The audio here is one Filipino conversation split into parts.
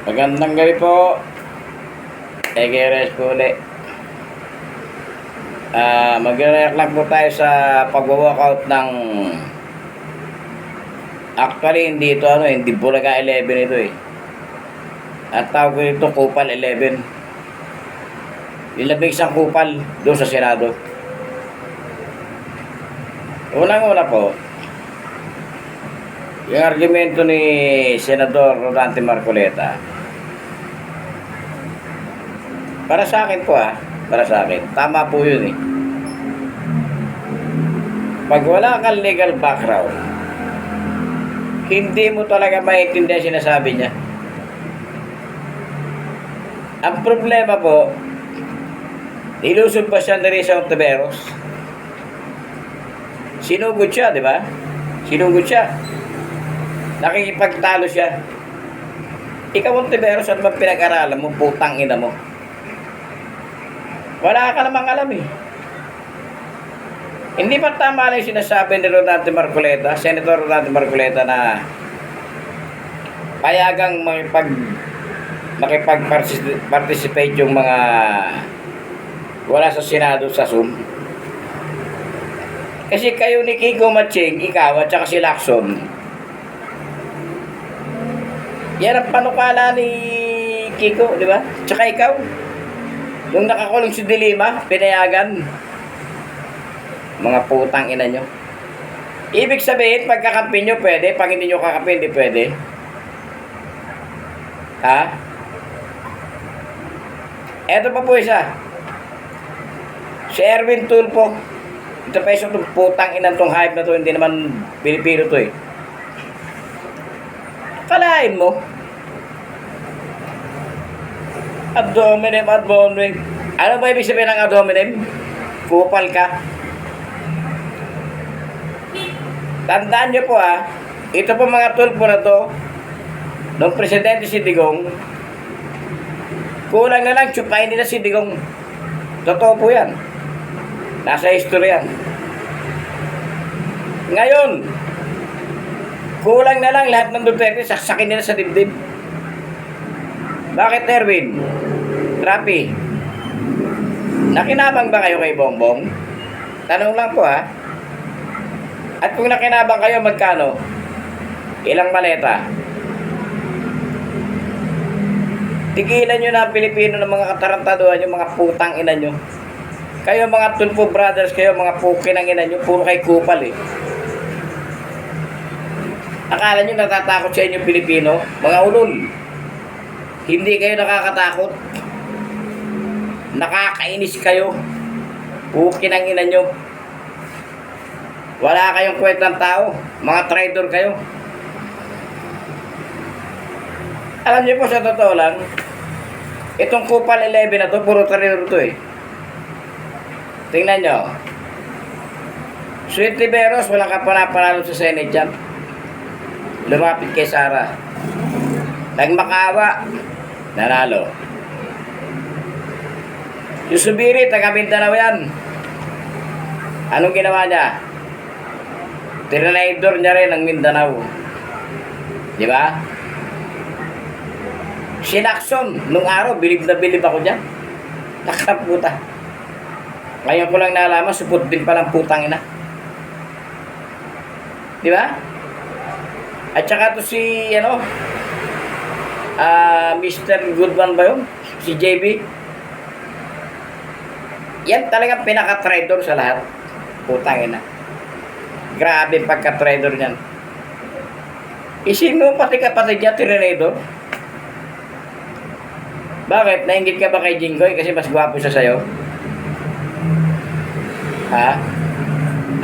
Magandang gabi po. Egeres po ulit. Mag-react lang po tayo sa pag-walkout ng actually hindi ito hindi Bulaga 11 ito eh. At tawag ko ito Kupal 11. Yung labing isang kupal doon sa Senado. Unang-una po, yung argumento ni Senador Rodante Marcoleta, para sa akin po para sa akin, tama po yun eh. Pag wala kang legal background, hindi mo talaga maintindihan sinasabi niya. Ang problema po, nilusog pa siya ni Risa Ontiveros. Sinugod siya, di ba? Sinugod siya. Nakikipagtalo siya. Ikaw Ontiveros, ano bang pinag-aralan mo? Putang ina mo. Wala ka namang alam eh. Hindi ba tama na yung sinasabi ni Rodante Marcoleta, Senator Rodante Marcoleta, na payagang makipag-participate yung mga wala sa Senado sa Zoom? Kasi kayo ni Kiko Matching, ikaw at saka si Lacson, yan ang panukala ni Kiko, di ba? Tsaka ikaw, yung nakakulong si Dilima, pinayagan. Mga putang ina nyo. Ibig sabihin, pagkakampi nyo pwede, pag hindi nyo kakampi, hindi pwede. Ha? Eto pa po isa. Si Erwin Tulfo. Ito pa isa itong putang ina itong hype na to, hindi naman Pilipino to eh. Kalain mo. Ad hominem. Ano ba ibig sabihin ng ad hominem? Kupal ka. Tandaan nyo po ito po mga Tulfo na to, nung presidente si Digong, kulang na lang tsupain nila si Digong. Totoo po yan. Nasa history yan. Ngayon, kulang na lang lahat ng Duterte, saksakin nila sa dibdib. Bakit, Erwin? Rapi, nakinabang ba kayo kay Bongbong? Tanong lang po At kung nakinabang kayo, magkano? Ilang maleta? Tigilan nyo na ang Pilipino ng mga katarantaduhan, yung mga putang ina nyo. Kayo mga Tulfo brothers, kayo mga pukin ng ina nyo, puro kay kupal eh. Akala nyo natatakot sa inyo Pilipino? Mga ulol. Hindi kayo nakakatakot. Nakakainis kayo. Pukin ng ina nyo. Wala kayong kwentang tao. Mga traitor kayo. Alam niyo po sa totoo lang, itong Kupal 11 na to, puro traitor to eh. Tingnan nyo. Sweet Liberos, walang kapanapanalo sa Senate dyan. Lumapit kay Sara. Nagmakawa. Nanalo. Yung Subiri, taga Mindanao yan. Anong ginawa niya? Trinidor niya rin ang Mindanao. Di ba? Si Lacson, nung araw, bilib na bilib ako dyan. Nakaputa. Ngayon ko lang nalaman, supot din palang putang ina. Di ba? At saka to si, Mr. Goodman ba yun? Si JB. Yan talagang pinaka-trader sa lahat. Putang ina. Grabe pagka-trader niyan. Isin mo pati kapatid niya, Trinidor. Bakit? Nainggit ka ba kay Jinggoy kasi mas gwapo siya sa'yo? Ha?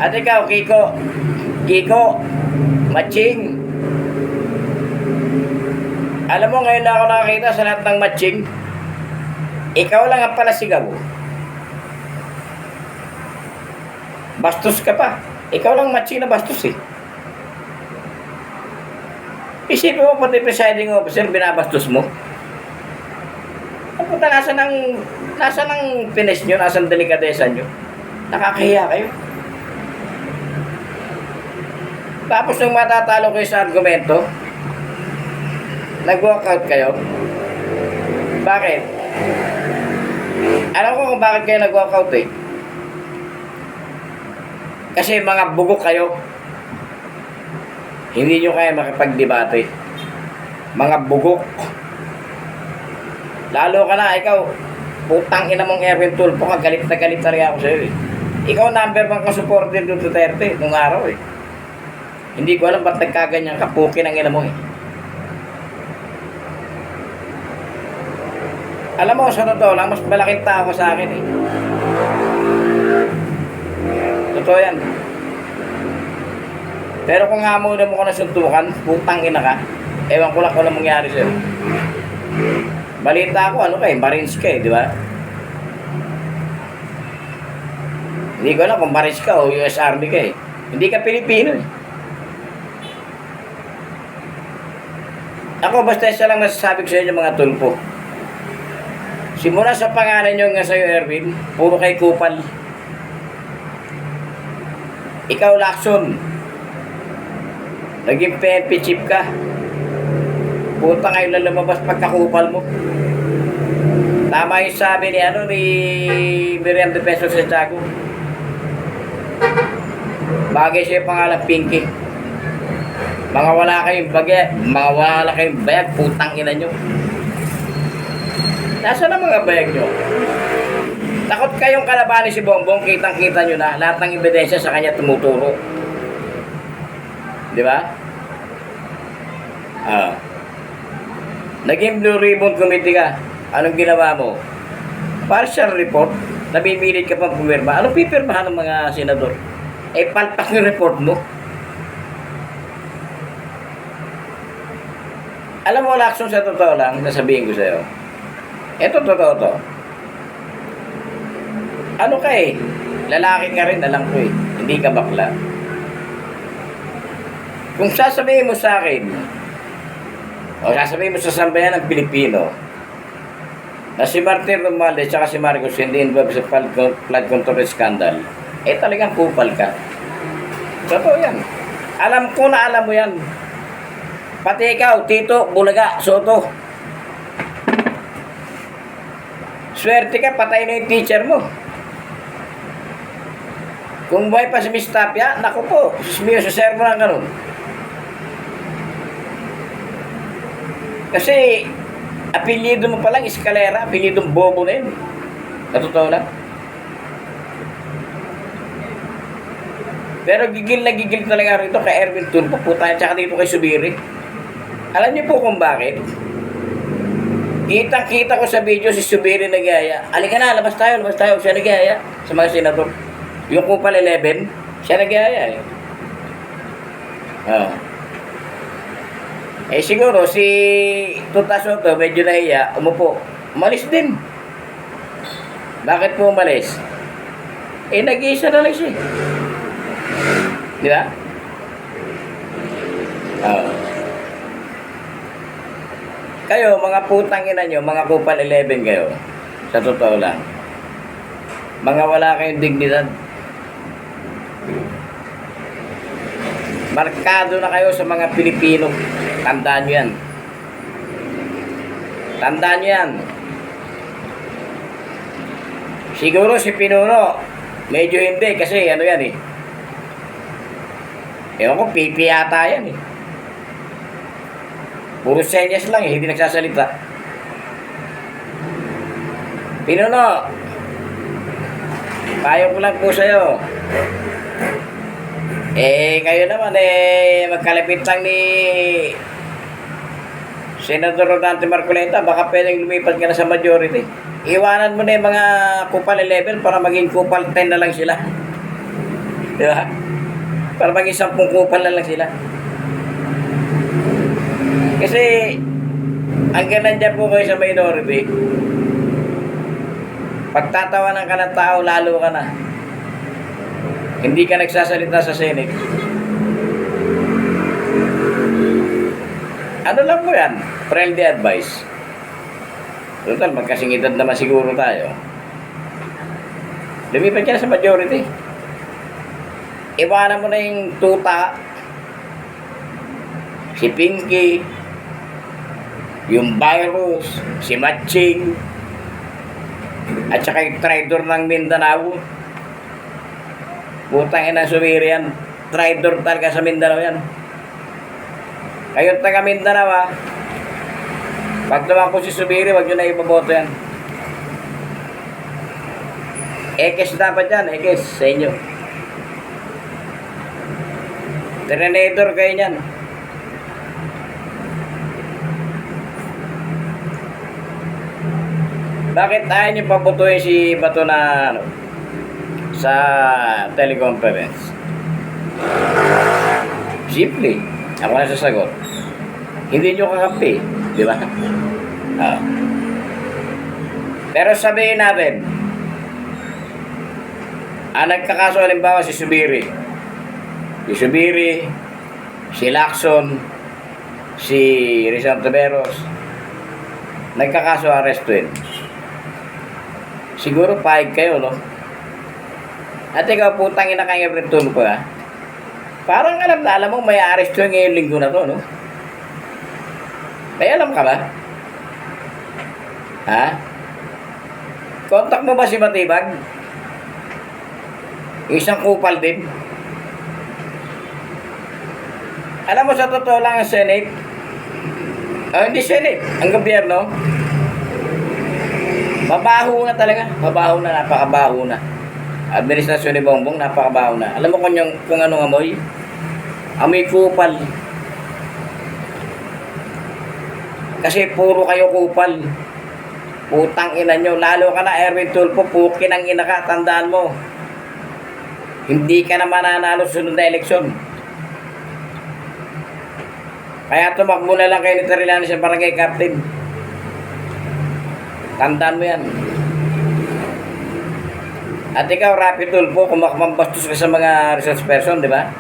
At ikaw, Kiko, Matching. Alam mo, ngayon na ako nakakita sa lahat ng Matching. Ikaw lang ang palasigaw. Bastos ka pa. Ikaw lang Matching na bastos eh. Isipin mo pati presiding officer, binabastos mo. Ang puta, nasa ng finish nyo, nasa ng delikadesa nyo. Nakakahiya kayo. Tapos nung matatalo kayo sa argumento, Nag-walkout kayo? Bakit? Alam ko kung bakit kayo nag-walkout eh. Kasi mga bugok kayo. Hindi nyo kaya makipagdebate. Mga bugok. Lalo ka na, ikaw, putang ina mong Erwin Tulfo ka, galit na galit talaga ako sa'yo eh. Ikaw number 1 ka supporter ng Duterte nung araw eh. Hindi ko alam ba't nagkaganyan ka, puki ng ina mo eh. Alam mo, sa totoo lang, mas malaking tao ka sa akin eh. Totoo yan. Pero kung hamunan mo ko na suntukan, putang ina ka, ewan ko lang kung ano mangyari sa'yo. Balita ko, ano kay Marines ka eh, di ba? Hindi ko alam kung Marines ka o US Army ka eh. Hindi ka Pilipino eh. Ako, basta isa lang nasasabi ko sa inyo mga tulpo. Simula sa pangalan nyo nga sa'yo, Erwin, puro kay kupal. Ikaw, Lacson. Naging PNP chief ka. Puta ngayon lang lumabas pagkakupal mo. Tama yung sabi ni Miriam de Peso sa Tiago. Bagay siya yung pangalan Pinky. Mga wala kayong bayag, putang ina nyo. Nasaan ang mga bayag nyo? Takot kayong kalabanin si Bongbong, kitang-kita nyo na lahat ng ebidensya sa kanya tumuturo. Di ba? Naging Blue Ribbon Committee ka. Anong ginawa mo? Partial report, nabimilit ka pang pumirma. Anong pipirmahan ng mga senador? Eh, palpak yung report mo. Alam mo, Lacson, sa totoo lang, nasabihin ko sa'yo. Ito, totoo to. Ano ka eh? Lalaki ka rin, alam ko eh. Hindi ka bakla. Kung sasabihin mo sa akin, o sasabihin mo sa sambayan ng Pilipino, na si Martin Romualdez at si Marcos hindi involved sa flood control scandal, eh talagang kupal ka. Totoo yan. Alam ko na alam mo yan. Pati ikaw, Tito, Bulaga, Soto. Swerte ka, patay na yung teacher mo. Kung buhay pa si Miss Tapia, naku po, sumiyo sa servo na ganun. Kasi, apelyido mo palang Escalera, apelyidong bobo na yun. Natotoo lang. Pero gigil na gigil talaga rito kay Erwin Tulfo, puta, tsaka dito kay Subiri. Alam niyo po kung bakit? Kitang-kita ko sa video si Subiri nagaya. Halika na, labas tayo. Siya nagaya sa mga senador. Yung Kupal 11, siya nagaya eh. Eh siguro si Tuta Soto medyo nahiya, umupo. Umalis din. Bakit po umalis? Eh nag-iisa na lang siya. Di ba? Kayo, mga putang ina nyo, mga Kupal 11 kayo, sa totoo lang, mga wala kayong dignidad. Markado na kayo sa mga Pilipino. Tandaan nyo yan. Tandaan nyo yan. Siguro si Pinuno, medyo hindi, kasi ano yan eh. Ewan ko, pipi yata yan eh. Puro senyas lang eh, hindi nagsasalita. Pinuno, payo ko lang po sa'yo. Eh, kayo naman eh, magkalapit lang ni Senador Rodante Marcoleta, baka pwedeng lumipat ka na sa majority. Iwanan mo na yung mga Kupal 11 para maging Kupal 10 na lang sila. Di ba? Para maging 10 kupal na lang sila. Kasi, hanggang nandyan po kayo sa minority, pagtatawanan ka ng tao, lalo ka na. Hindi ka nagsasalita sa Senate. Ano lang mo yan? Friendly advice. Total, magkasingitad naman siguro tayo. Lumipat ka na sa majority. Iwanan mo na yung Tuta, si Pinky, yung virus, si Matching, at saka yung traidor ng Mindanao. Putang ina, sumiri yan. Traidor talaga sa Mindanao yan. Kayo taga Mindanao ha. Pag tumakbo si Subiri, wag nyo na ipaboto yan. Ekes dapat yan, ekes sa inyo. Terminator kayo yan. Bakit ayaw nyo paputuin si Bato na ano, sa teleconference? Simple. Ako na sasagot. Hindi nyo kakampi. Di ba? Pero sabihin natin, nagkakaso halimbawa si Subiri. Si Subiri, si Lacson, si Rizal Taveros, nagkakaso arrestuin. Siguro pahig kayo, no? At ikaw, putang ina kang every tool ko, ha? Parang alam mo may arrestuin ngayong linggo na to, no? May alam ka ba? Ha? Kontak mo ba si Matibag? Isang kupal din. Alam mo sa totoo lang ang Senate? Hindi Senate. Ang gobyerno. Mabaho na talaga. Mabaho na. Napakabaho na. Administrasyon ni Bongbong, napakabaho na. Alam mo kung anong amoy? Amoy kupal. Kasi puro kayo kupal. Putang ina nyo. Lalo ka na, Erwin Tulfo, pukin ang ina ka. Tandaan mo. Hindi ka na mananalo sunod na eleksyon. Kaya tumakbo na lang kayo ni Trilani sa barangay captain. Tandaan mo yan. At ikaw, Rapi Tulfo, kumakmambastos ka sa mga research person, di ba?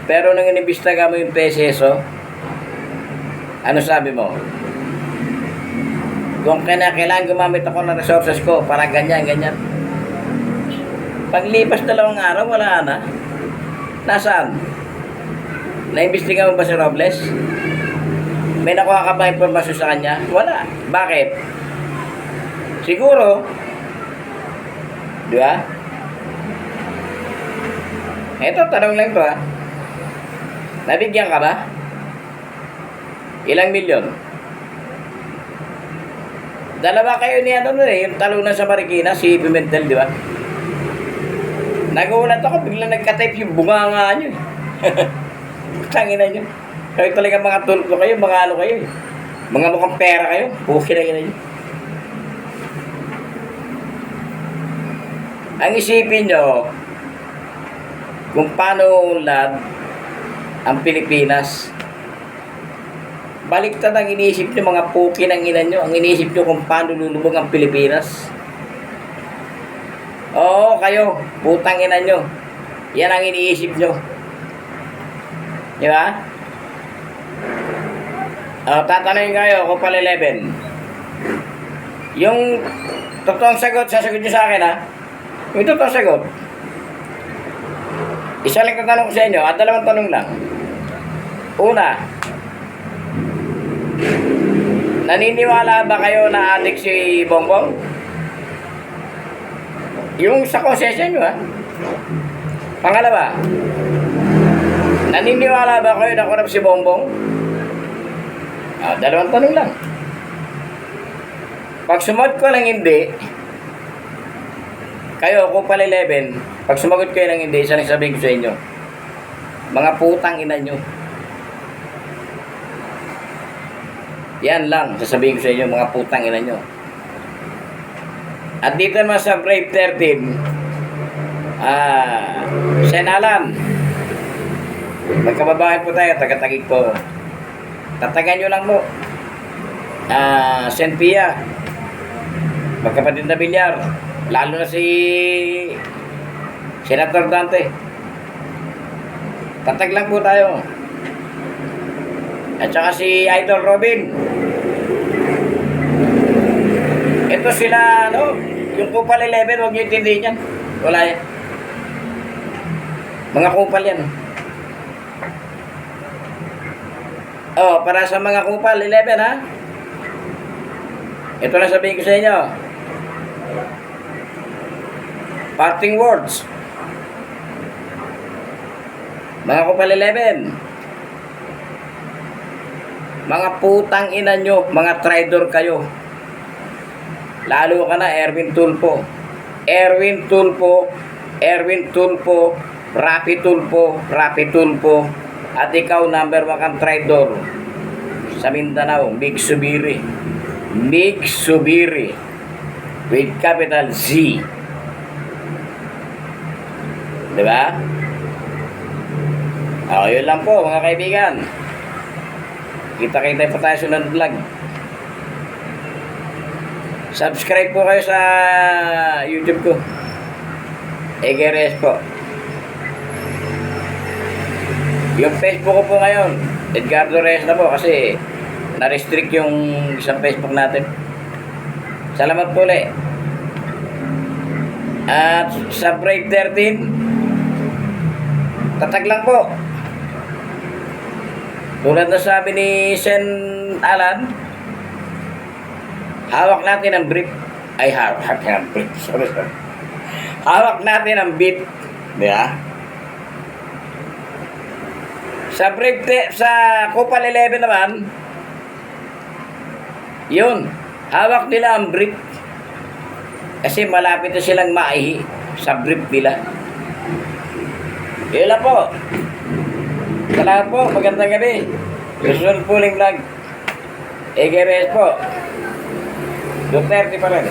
Pero nung inimbestiga mo yung PSSO, ano sabi mo? Kung kailangan gumamit ako ng resources ko para ganyan. Paglipas 2 araw, wala na. Nasaan? Naimbestiga mo ba si Robles? May nakuha ka ba informasyon sa kanya? Wala. Bakit? Siguro, di ba? Ito, tanong lang to ha. Nabigyan ka ba? Ilang milyon? 2 kayo ni ano nun yung talunan sa Marikina, si Pimentel, di ba? Nagulat ako, biglang nagka-type yung bunganga nyo. Tangina nyo. Kayo talaga mga tulpo kayo, mga ano kayo. Mga mukhang pera kayo, bukin na nyo. Ang isipin nyo, kung paano unlad ang Pilipinas. Baliktad ang iniisip nyo, mga puki ng ina nyo. Ang iniisip nyo kung paano lulubog ang Pilipinas. Oo, kayo, putang ina nyo. Yan ang iniisip nyo. Di ba? Tatanungin kayo, Kupal 11. Yung totoong sagot, sasagot nyo sa akin, ha? Yung totoong sagot. Isa lang tatanong ko sa inyo, at 2 tanong lang. Una, naniniwala ba kayo na adik si Bongbong? Yung sa konsensya nyo, ha? Pangalawa, naniniwala ba kayo na kurap si Bongbong? 2 tanong lang. Pag sumagot ko lang hindi, kayo, Kupal 11, pag sumagot kayo ng hindi, isa lang sabihin ko sa inyo, mga putang ina nyo. Yan lang, sasabihin ko sa inyo, mga putang ina nyo. At dito naman sa Brave 13, Senalan, magkababae po tayo, taga-tagig po. Tatagan nyo lang mo. Saint Pia, magkapatid na Bilyar, lalo na si Senator Dante. Tatag lang po tayo. At saka si Idol Robin. Ito sila, ano, yung Kupal 11, huwag nyo intindihin yan. Wala yan. Mga kupal yan. Para sa mga Kupal 11, ha? Ito na sabihin ko sa inyo. Parting words. Mga Kupal 11. Mga putang ina nyo, mga traidor kayo. Lalo ka na, Erwin Tulfo. Erwin Tulfo, Rapi Tulfo. At ikaw, number 1 kang traidor sa Mindanao, Mig Subiri. With capital Z. Diba? O, yun lang po, mga kaibigan. Kita-kita pa tayo sunod vlog. Subscribe po kayo sa YouTube ko. Egeres po. Yung Facebook ko po ngayon, Edgardo Reyes na po kasi na-restrict yung isang Facebook natin. Salamat po ulit. At sa Brave 13, tatag lang po. Tulad na sabi ni Sen Alan, hawak natin ang brief. Ay, hawak natin ang brief. Sorry. Hawak natin ang beat. Diba? Sa brief, sa Kupal 11 naman, yun, hawak nila ang brief. Kasi malapit na silang maihi sa brief nila. Yun lang po. Salamat po, magandang gabi. Susunod po uling vlog. Egeres po. Duterte pa rin.